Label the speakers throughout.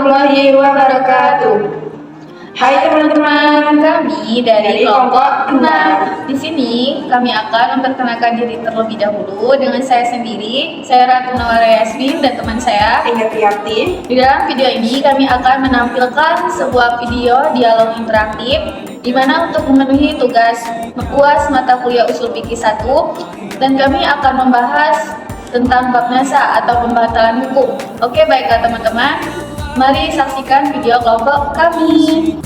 Speaker 1: warahmatullahi wabarakatuh. Hai teman-teman, kami dari kelompok 6. Di sini kami akan memperkenalkan diri terlebih dahulu dengan saya sendiri. Saya Ratu Nawara Yasmin dan teman saya
Speaker 2: Ingat Yati.
Speaker 1: Di dalam video ini kami akan menampilkan sebuah video dialog interaktif di mana untuk memenuhi tugas UAS mata kuliah Ushul Fikih 1 dan kami akan membahas tentang bab nasa atau pembatalan hukum. Oke, baiklah teman-teman, mari saksikan video kelompok kami.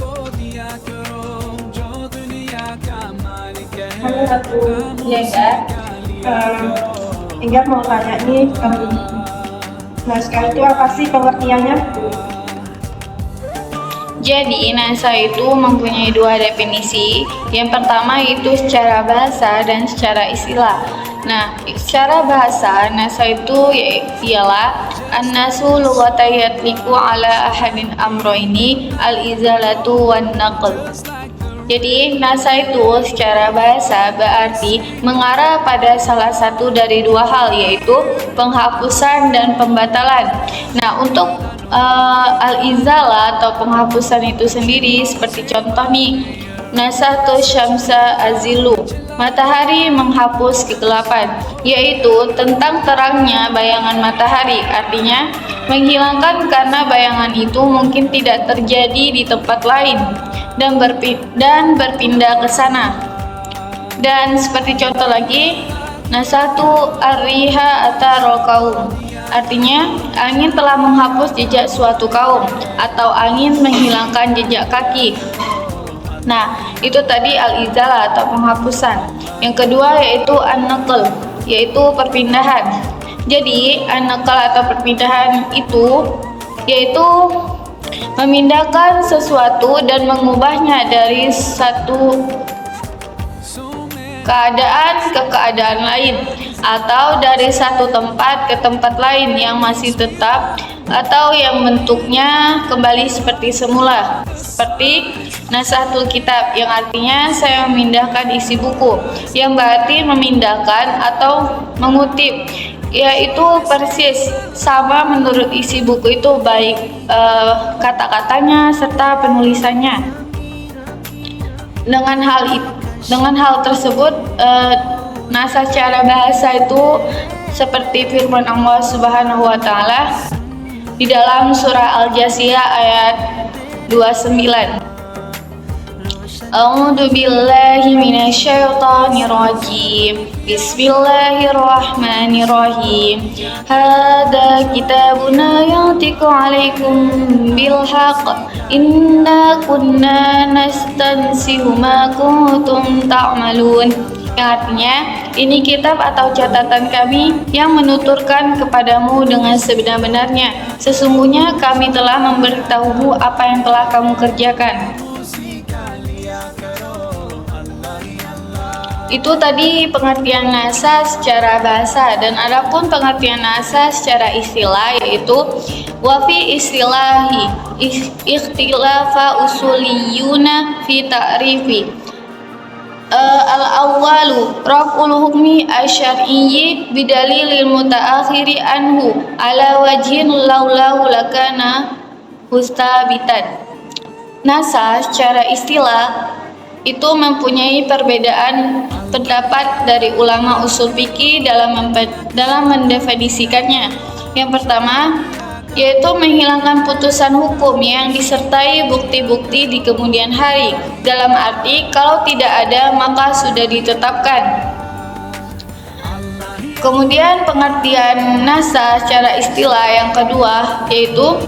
Speaker 2: Halo Ratu.
Speaker 1: Ya, Kak.
Speaker 2: Ingat mau tanya nih, naskah itu apa sih pengertiannya?
Speaker 1: Jadi, nasa itu mempunyai dua definisi. Yang pertama itu secara bahasa dan secara istilah. Nah, secara bahasa, nasa itu ialah an-nasu lughatan yatliqu ala ahadin amroini al-izalatu wan naql. Jadi, nasa itu secara bahasa berarti mengarah pada salah satu dari dua hal, yaitu penghapusan dan pembatalan. Nah, untuk al-izalah atau penghapusan itu sendiri seperti contoh nih, nasatu syamsa azilu, matahari menghapus kegelapan, yaitu tentang terangnya bayangan matahari, artinya menghilangkan karena bayangan itu mungkin tidak terjadi di tempat lain dan berpindah ke sana. Dan seperti contoh lagi, nasatu arriha atarul kaum, artinya angin telah menghapus jejak suatu kaum atau angin menghilangkan jejak kaki. Nah, itu tadi al-izalah atau penghapusan. Yang kedua yaitu an-naql, yaitu perpindahan. Jadi, an-naql atau perpindahan itu yaitu memindahkan sesuatu dan mengubahnya dari satu keadaan ke keadaan lain, atau dari satu tempat ke tempat lain yang masih tetap atau yang bentuknya kembali seperti semula, seperti nasatul kitab yang artinya saya memindahkan isi buku, yang berarti memindahkan atau mengutip, yaitu persis sama menurut isi buku itu, baik kata-katanya serta penulisannya. Dengan hal tersebut, nasa secara bahasa itu seperti firman Allah Subhanahu wa taala di dalam surah Al-Jasiyah ayat 29. A'udzu billahi minasyaitonir rajim. Bismillahirrahmanirrahim. Hada kitabuna yantiqu 'alaikum bil haqq. Inna kunna nastansihu ma kuntum ta'malun. Yang artinya, ini kitab atau catatan kami yang menuturkan kepadamu dengan sebenar-benarnya. Sesungguhnya kami telah memberitahumu apa yang telah kamu kerjakan. Itu tadi pengertian nasa secara bahasa, dan adapun pengertian nasa secara istilah yaitu wafi istilahi ikhtilafa usuliyuna fi ta'rifi. Al-awwalu raf'ul hukmi asy-syar'iyyi bidalilil mutaakhiri anhu ala wajhin laulahu lakana mustabitan. Nasa secara istilah itu mempunyai perbedaan pendapat dari ulama usul fikih dalam mendefinisikannya. Yang pertama yaitu menghilangkan putusan hukum yang disertai bukti-bukti di kemudian hari, dalam arti kalau tidak ada maka sudah ditetapkan. Kemudian pengertian nasa secara istilah yang kedua yaitu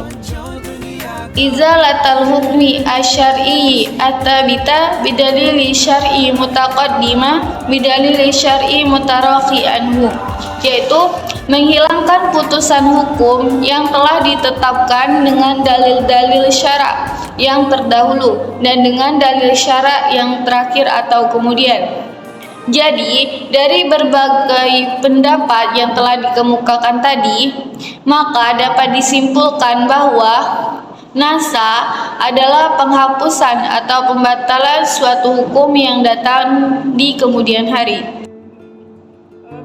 Speaker 1: izalatul hukmi asy-syar'i at-tabita bidalili syar'i mutaqaddima bidalili syar'i mutarakhi anhu, yaitu menghilangkan putusan hukum yang telah ditetapkan dengan dalil-dalil syara' yang terdahulu dan dengan dalil syara' yang terakhir atau kemudian. Jadi, dari berbagai pendapat yang telah dikemukakan tadi, maka dapat disimpulkan bahwa nasa adalah penghapusan atau pembatalan suatu hukum yang datang di kemudian hari.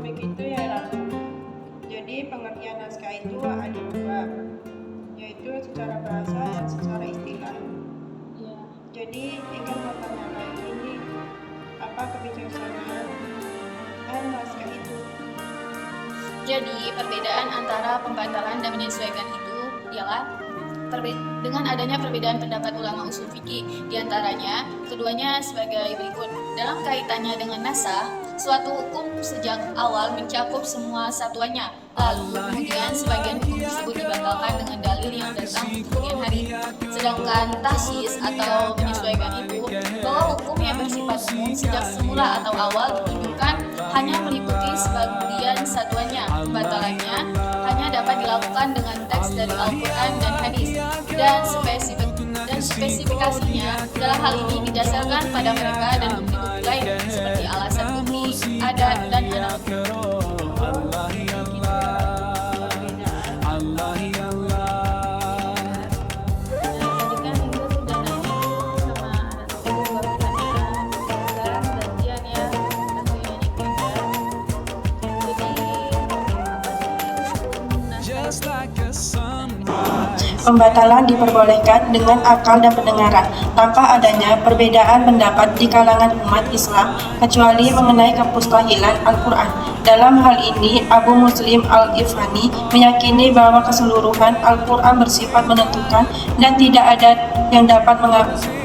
Speaker 2: Begitu ya Ratu. Jadi pengertian naskah itu ada dua, yaitu secara bahasa
Speaker 1: Jadi, perbedaan antara pembatalan dan menyesuaikan itu ialah dengan adanya perbedaan pendapat ulama usul fikih. Di antaranya, keduanya sebagai berikut. Dalam kaitannya dengan nasakh, suatu hukum sejak awal mencakup semua satuannya. Lalu, kemudian sebagian hukum tersebut dibatalkan dengan dalil yang datang di kemudian hari. Sedangkan tahsis atau menyesuaikan itu, bahwa hukum yang bersifat umum sejak semula atau awal ditunjukkan hanya meliputi sebagian satuannya. Pembatalannya hanya dapat dilakukan dengan teks dari Al-Quran dan hadis, dan spesifikasinya dalam hal ini didasarkan pada mereka dan bukti-bukti lain seperti alasan bumi, adat, dan anak.
Speaker 2: Pembatalan diperbolehkan dengan akal dan pendengaran, tanpa adanya perbedaan pendapat di kalangan umat Islam, kecuali mengenai kemustahilan Al-Quran. Dalam hal ini, Abu Muslim Al-Ifani meyakini bahwa keseluruhan Al-Quran bersifat menentukan dan tidak ada yang dapat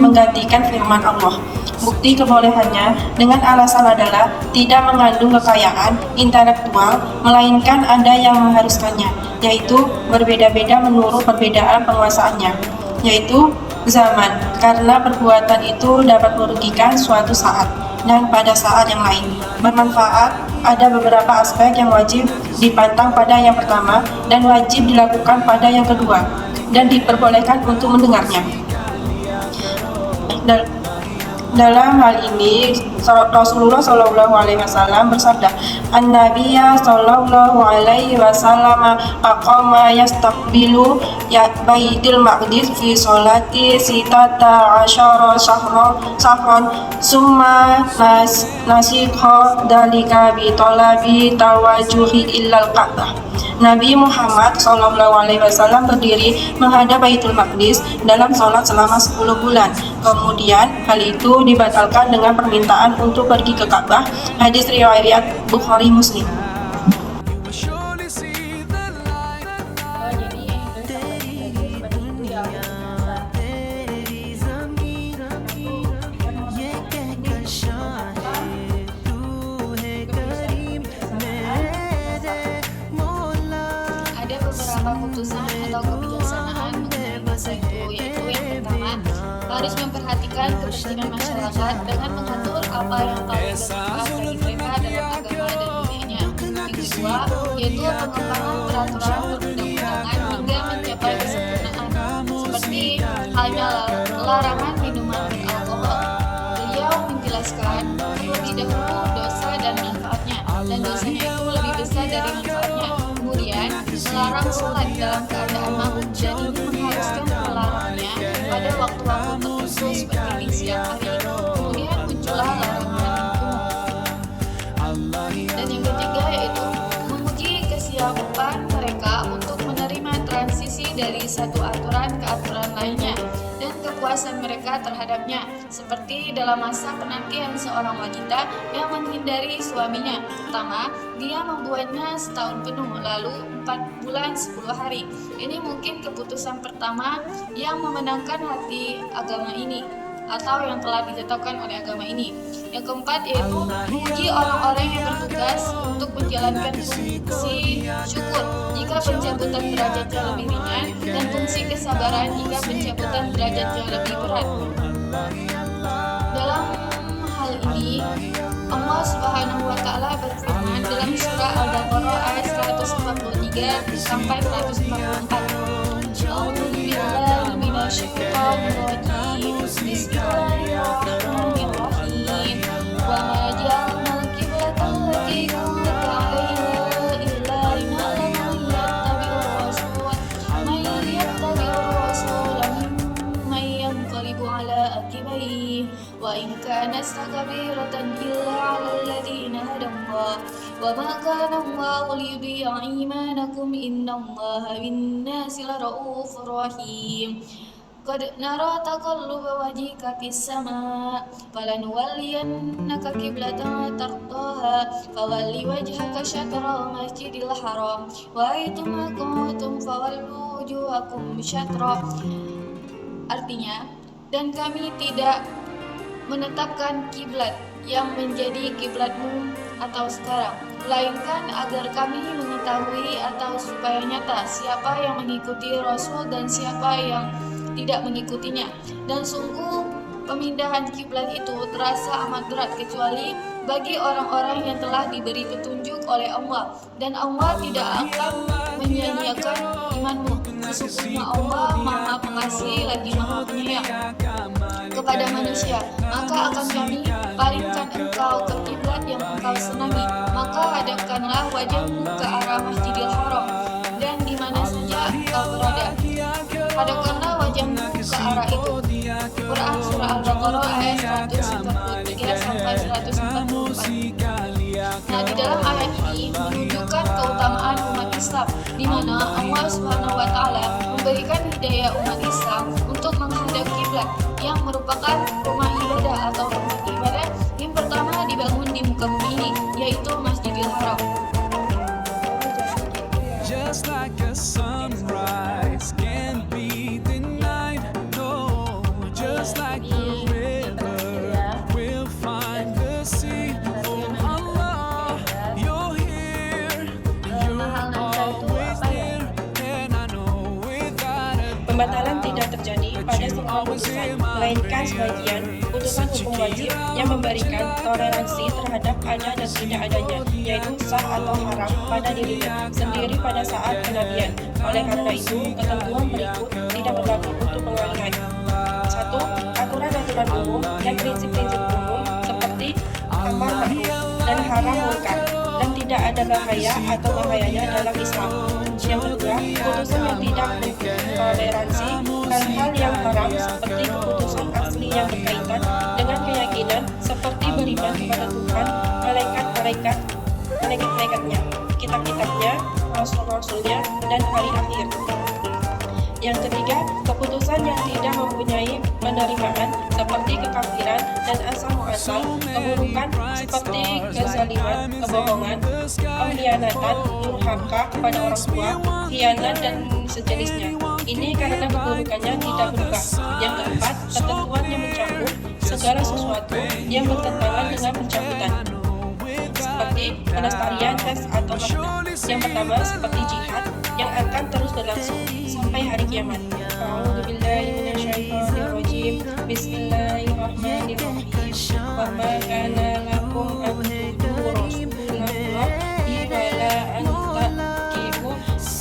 Speaker 2: menggantikan firman Allah. Bukti kebolehannya dengan alasan adalah tidak mengandung kekayaan intelektual, melainkan ada yang mengharuskannya, yaitu berbeda-beda menurut perbedaan penguasaannya, yaitu zaman, karena perbuatan itu dapat merugikan suatu saat dan pada saat yang lain. Bermanfaat, ada beberapa aspek yang wajib dipantang pada yang pertama dan wajib dilakukan pada yang kedua, dan diperbolehkan untuk mendengarnya. Dalam hal ini Rasulullah Shallallahu Alaihi Wasallam bersabda, An-Nabiyya Shallallahu Alaihi Wasallam aqama yastaqbilu Baitul Maqdis fi sholati sitata asyara syahron summa nasikha dalika bi talabi tawajuhi illal Ka'bah. Nabi Muhammad SAW berdiri menghadap Baitul Maqdis dalam sholat selama 10 bulan. Kemudian hal itu dibatalkan dengan permintaan untuk pergi ke Ka'bah. Hadis riwayat Bukhari Muslim.
Speaker 1: Keputusan atau kebijaksanaan mengenai masa itu, yaitu yang pertama, harus memperhatikan kepentingan masyarakat dengan mengatur apa yang paling bermanfaat bagi mereka dalam agama dan dunianya. Yang kedua, yaitu pengembangan peraturan perundang-undangan hingga mencapai kesempurnaan, seperti halnya larangan minuman beralkohol. Beliau menjelaskan terlebih dahulu dosa dan manfaatnya, dan dosanya itu lebih besar dari manfaatnya. Kemudian, melarang sholat dalam keadaan mabuk, dan ini mengharuskan melarangnya pada waktu-waktu tertentu seperti di siang hari. Kemudian muncullah larangan umum. Dan yang ketiga yaitu menguji kesiapan mereka untuk menerima transisi dari satu aturan ke aturan lainnya, dan kepuasan mereka terhadapnya, seperti dalam masa penantian seorang wanita yang menghindari suaminya. Pertama, dia membuatnya setahun penuh, lalu 4 bulan 10 hari. Ini mungkin keputusan pertama yang memenangkan hati agama ini, atau yang telah ditetapkan oleh agama ini. Yang keempat yaitu menguji orang-orang yang bertugas untuk menjalankan fungsi syukur jika pencabutan derajatnya lebih ringan, dan fungsi kesabaran jika pencabutan derajatnya lebih berat. Dalam hal ini, Allah Subhanahu wa Ta'ala berfirman dalam surah Al-Baqarah ayat 143 sampai 144. A'udzubillahi minasyaitonir rajim. Bismillahirrahmanirrahim. Wa ma ja'alnal qiblata allati kunta 'alaiha illa lina'lama man yattabi'ur rasul mimman yanqalibu 'ala aqibaihi wa in kanat sagabiratan illa 'alal ladzina hadallah wa ma kana Allahu liyudhi'a imanakum innallaha bin-nasi laraufur rahim. Qad nara taqalluba wajhika fis sama' falanuwalliyannaka qiblatan tardaha fawalli wajhaka syatral masjidil haram wa aituma kuntum fawallu wujuhakum syatra. Artinya, dan kami tidak menetapkan kiblat yang menjadi kiblatmu atau sekarang, melainkan agar kami mengetahui atau supaya nyata siapa yang mengikuti Rasul dan siapa yang tidak mengikutinya. Dan sungguh pemindahan kiblat itu terasa amat berat kecuali bagi orang-orang yang telah diberi petunjuk oleh Allah, dan Allah tidak akan menyia-nyiakan imanmu. Sesungguhnya Allah Maha Pengasih lagi Maha Penyayang kepada manusia. Maka akan kami palingkan engkau ke kiblat yang engkau senangi. Maka hadapkanlah wajahmu ke arah Masjidil Haram, dan di mana saja engkau berada, hadapkanlah wajahmu ke arah itu. Quran Surah Al-Baqarah ayat 143 sampai 144. Nah, di dalam ayat ini menunjukkan keutamaan umat Islam, di mana Allah Subhanahu wa Ta'ala memberikan hidayah umat Islam untuk menghadap kiblat yang merupakan rumah ibadah atau tempat ibadah yang pertama dibangun di muka bumi ini, yaitu Masjidil Haram.
Speaker 3: Just like a sunrise can't be denied, no. Just like the river will find the sea. Oh Allah, you're here, you're always there, and I know without a
Speaker 2: Pembatalan tidak terjadi pada semua putusan, melainkan sebagian putusan hukum wajib yang memberikan toleransi terhadap ada dan tidak adanya, yaitu sah atau haram pada dirinya sendiri pada saat kenabian. Oleh karena itu, ketentuan berikut tidak berlaku untuk pengalihan. 1. Aturan-aturan umum dan prinsip-prinsip umum seperti amar ma'ruf dan haram munkar, dan tidak ada bahaya atau bahayanya dalam Islam. Yang kedua, putusan yang tidak mentoleransi hal-hal yang haram seperti keputusan asli yang berkaitan dengan keyakinan seperti beriman kepada Tuhan, malaikat-malaikatnya, kitab-kitabnya, rasul-rasulnya, dan hari akhir. Yang ketiga, keputusan yang tidak mempunyai penerimaan seperti kekafiran dan asal-muasal, keburukan seperti kezaliman, kebohongan, pengkhianatan, durhaka kepada orang tua, khianat, dan sejenisnya. Ini karena keburukannya tidak berubah. Yang keempat, ketentuan yang mencabut segala sesuatu yang bertentangan dengan pencabutan, seperti pelestarian tes atau makna. Yang pertama seperti jihad yang akan terus berlangsung sampai hari kiamat. A'udzubillahi minasyaitonirrajim. Bismillahirrahmanirrahim. Wa ma kana lakum an tu'tu rasulallahi wa la an taqibu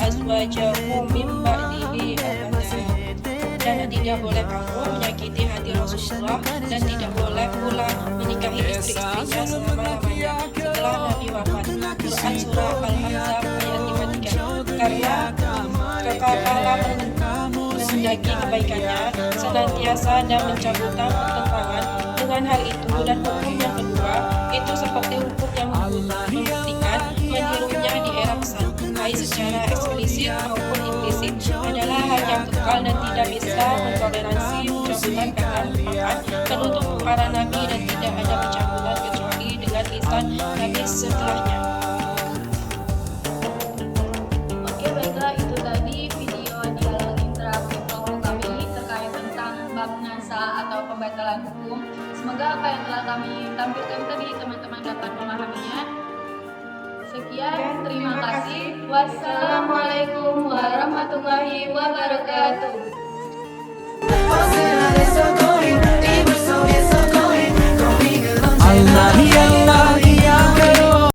Speaker 2: azwajahu min ba'dihi abadan. Dan tidak boleh kamu menyakiti hati Rasulullah, dan tidak boleh pula menikahi istri-istrinya selama-lamanya setelah Nabi wafat. Quran Surah Al-Ahzab ayat 53. Karena kekalahan menghendaki kebaikannya senantiasa dan mencabutkan pertentangan dengan hal itu. Dan hukum yang kedua itu seperti hukum yang membuktikan menirunya di era pesan, baik secara eksplisit maupun implisit, adalah hal yang kekal dan tidak bisa mentoleransi pencabutan karena merupakan penutup para nabi, dan tidak ada pencabutan kecuali dengan lisan nabi setelahnya.
Speaker 1: Oke, baiklah, itu tadi video dialog interaktif kelompok kami terkait tentang bab nasa atau pembatalan hukum. Semoga apa yang telah kami tampilkan tadi teman-teman dapat memahaminya. Sekian, terima kasih. Wassalamualaikum warahmatullahi wabarakatuh.